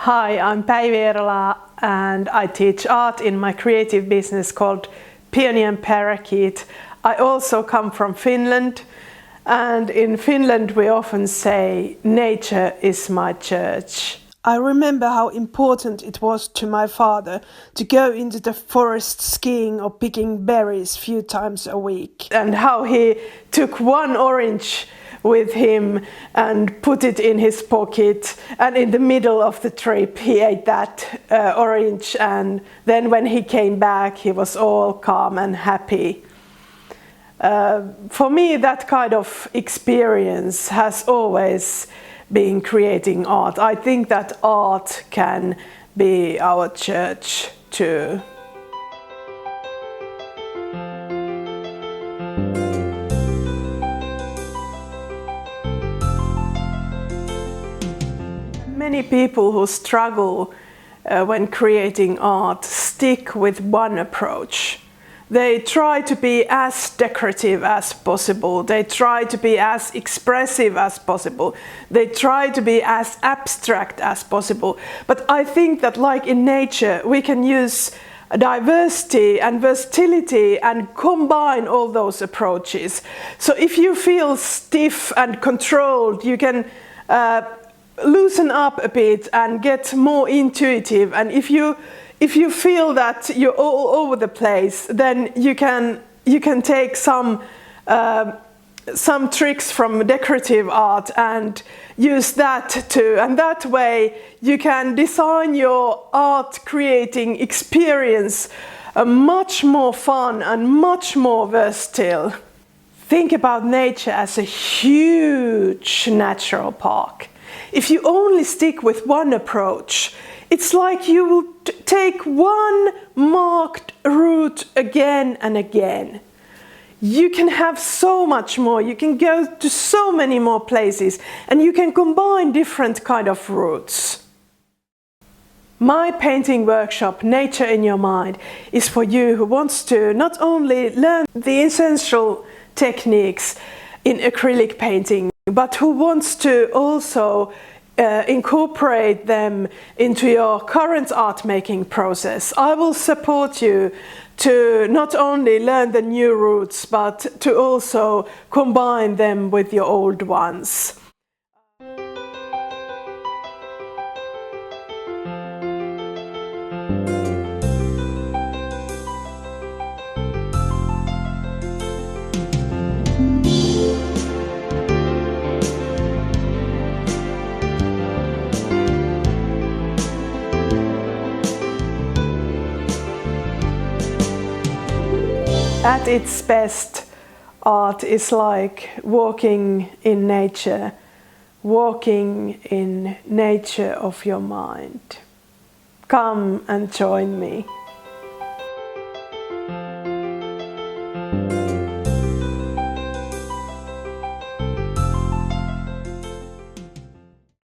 Hi, I'm Päivi Eerola and I teach art in my creative business called Peony and Parakeet. I also come from Finland, and in Finland we often say nature is my church. I remember how important it was to my father to go into the forest skiing or picking berries few times a week, and how he took one orange with him and put it in his pocket, and in the middle of the trip he ate that orange, and then when he came back he was all calm and happy. For me, that kind of experience has always been creating art. I think that art can be our church too. Many people who struggle when creating art stick with one approach. They try to be as decorative as possible. They try to be as expressive as possible. They try to be as abstract as possible. But I think that, like in nature, we can use diversity and versatility and combine all those approaches. So if you feel stiff and controlled, you can loosen up a bit and get more intuitive. And if you feel that you're all over the place, then you can take some tricks from decorative art and use that too. And that way you can design your art creating experience much more fun and much more versatile. Think about nature as a huge natural park. If you only stick with one approach, it's like you will take one marked route again and again. You can have so much more, you can go to so many more places, and you can combine different kind of routes. My painting workshop, Nature in Your Mind, is for you who wants to not only learn the essential techniques in acrylic painting, but who wants to also incorporate them into your current art making process. I will support you to not only learn the new routes, but to also combine them with your old ones. At its best, art is like walking in nature of your mind. Come and join me.